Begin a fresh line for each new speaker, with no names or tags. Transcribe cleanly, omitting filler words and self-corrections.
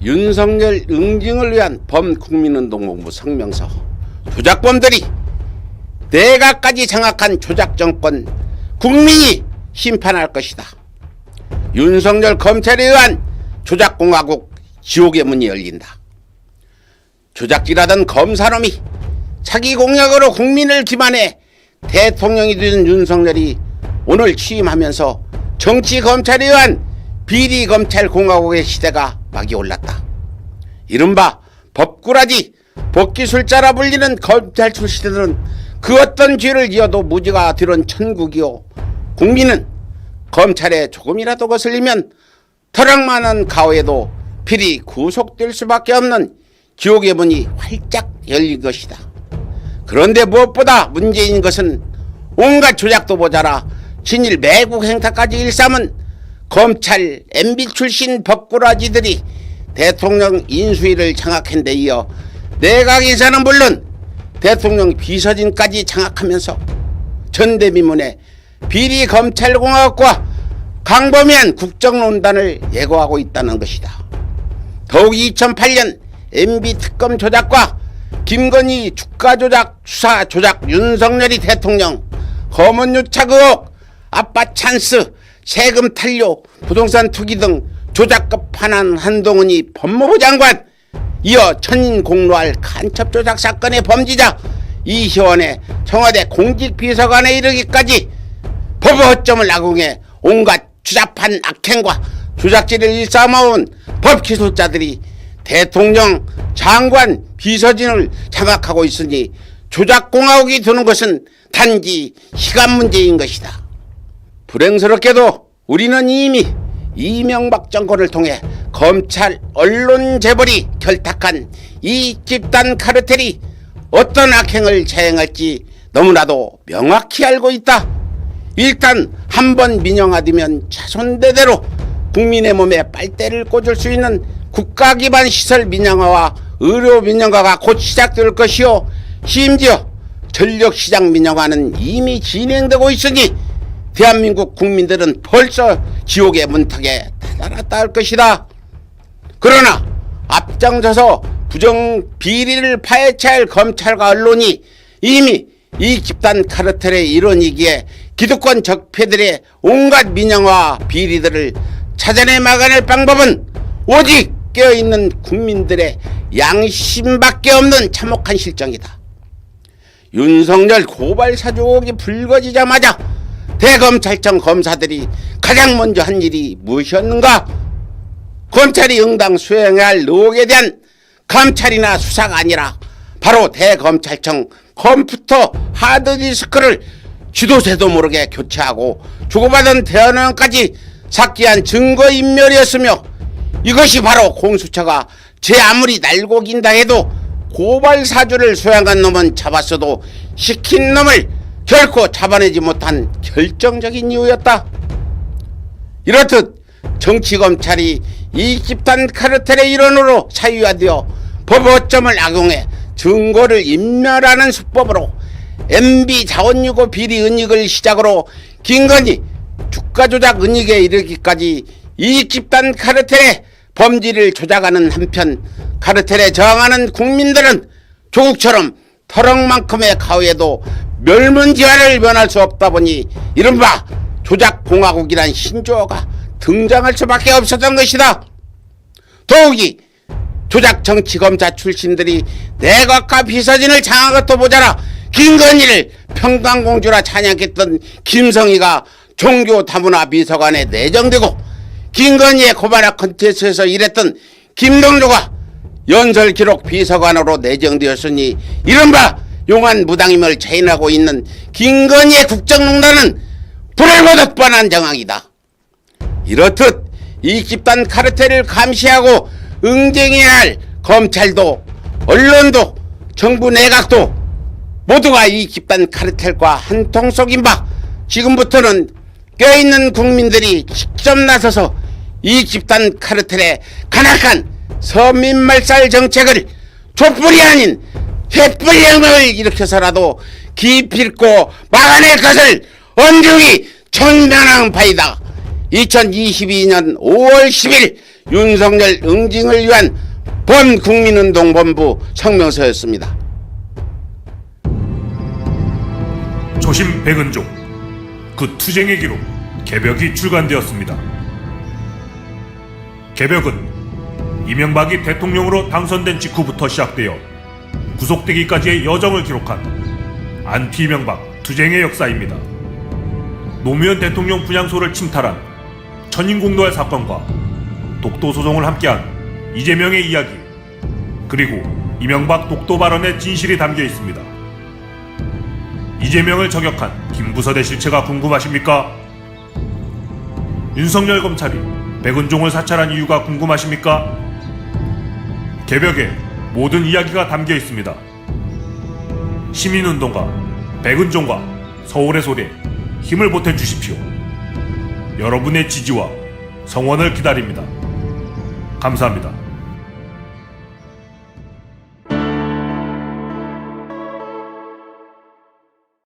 윤석열 응징을 위한 범국민운동본부 성명서. 조작범들이 내각까지 장악한 조작정권 국민이 심판할 것이다. 윤석열 검찰에 의한 조작공화국 지옥의 문이 열린다. 조작질하던 검사놈이 자기 공약으로 국민을 기만해 대통령이 된 윤석열이 오늘 취임하면서 정치검찰에 의한 비리검찰공화국의 시대가 막이 올랐다. 이른바 법꾸라지, 법기술자라 불리는 검찰 출신들은 그 어떤 죄를 지어도 무죄가 되는 천국이요, 국민은 검찰에 조금이라도 거슬리면 터럭만한 가오에도 필히 구속될 수밖에 없는 지옥의 문이 활짝 열린 것이다. 그런데 무엇보다 문제인 것은 온갖 조작도 모자라 친일 매국 행사까지 일삼은 검찰 MB 출신 법꾸라지들이 대통령 인수위를 장악한 데 이어 내각 인사는 물론 대통령 비서진까지 장악하면서 전대미문에 비리검찰공화국과 강범위한 국정농단을 예고하고 있다는 것이다. 더욱 2008년 MB 특검 조작과 김건희 주가조작 수사 조작, 윤석열이 대통령 검언유착 의혹, 아빠 찬스, 세금 탄료, 부동산 투기 등 조작 끝판한 한동훈이 법무부 장관, 이어 천인 공로할 간첩 조작 사건의 범죄자 이희원의 청와대 공직비서관에 이르기까지 법의 허점을 악용해 온갖 추잡한 악행과 조작질을 일삼아온 법기술자들이 대통령, 장관, 비서진을 장악하고 있으니 조작공화국이 되는 것은 단지 시간 문제인 것이다. 불행스럽게도 우리는 이미 이명박 정권을 통해 검찰, 언론, 재벌이 결탁한 이 집단 카르텔이 어떤 악행을 자행할지 너무나도 명확히 알고 있다. 일단 한번 민영화되면 차손대대로 국민의 몸에 빨대를 꽂을 수 있는 국가 기반 시설 민영화와 의료 민영화가 곧 시작될 것이요, 심지어 전력시장 민영화는 이미 진행되고 있으니 대한민국 국민들은 벌써 지옥의 문턱에 다다랐다 할 것이다. 그러나 앞장서서 부정 비리를 파헤쳐야 할 검찰과 언론이 이미 이 집단 카르텔의 일원이기에 기득권 적폐들의 온갖 민영화 비리들을 찾아내 막아낼 방법은 오직 깨어있는 국민들의 양심밖에 없는 참혹한 실정이다. 윤석열 고발 사주옥이 불거지자마자 대검찰청 검사들이 가장 먼저 한 일이 무엇이었는가? 검찰이 응당 수행해야 할 의혹에 대한 감찰이나 수사가 아니라 바로 대검찰청 컴퓨터 하드디스크를 지도새도 모르게 교체하고 주고받은 대화내용까지 삭제한 증거인멸이었으며, 이것이 바로 공수처가 제 아무리 날고 긴다 해도 고발 사주를 수행한 놈은 잡았어도 시킨 놈을 결코 잡아내지 못한 결정적인 이유였다. 이렇듯 정치검찰이 이 집단 카르텔의 일원으로 사유화되어 법어점을 악용해 증거를 인멸하는 수법으로 MB 자원유고 비리 은닉을 시작으로 김건희 주가조작 은닉에 이르기까지 이 집단 카르텔의 범죄를 조작하는 한편 카르텔에 저항하는 국민들은 조국처럼 터럭만큼의 가오에도 멸문지화를 면할 수 없다 보니 이른바 조작공화국이란 신조어가 등장할 수밖에 없었던 것이다. 더욱이 조작정치검사 출신들이 내각과 비서진을 장악한 것도 모자라 김건희를 평강공주라 찬양했던 김성희가 종교다문화 비서관에 내정되고, 김건희의 고발학 컨텐츠에서 일했던 김동조가 연설기록 비서관으로 내정되었으니 이른바 용한 무당임을 자인하고 있는 김건희의 국정농단은 불을 거듭 뻔한 정황이다. 이렇듯 이 집단 카르텔을 감시하고 응징해야 할 검찰도 언론도 정부 내각도 모두가 이 집단 카르텔과 한통 속인 바, 지금부터는 껴있는 국민들이 직접 나서서 이 집단 카르텔의 간악한 서민말살 정책을 촛불이 아닌 횃불형을 일으켜서라도 기필코 막아낼 것을 엄중히 청명한 바이다. 2022년 5월 10일 윤석열 응징을 위한 범국민운동본부 성명서였습니다.
초심 백은종, 그 투쟁의 기록 개벽이 출간되었습니다. 개벽은 이명박이 대통령으로 당선된 직후부터 시작되어 구속되기까지의 여정을 기록한 안티 이명박 투쟁의 역사입니다. 노무현 대통령 분향소를 침탈한 천인공노할 사건과 독도 소송을 함께한 이재명의 이야기, 그리고 이명박 독도 발언의 진실이 담겨 있습니다. 이재명을 저격한 김부선의 실체가 궁금하십니까? 윤석열 검찰이 백은종을 사찰한 이유가 궁금하십니까? 개벽에 모든 이야기가 담겨 있습니다. 시민운동가 백은종과 서울의 소리에 힘을 보태주십시오. 여러분의 지지와 성원을 기다립니다. 감사합니다.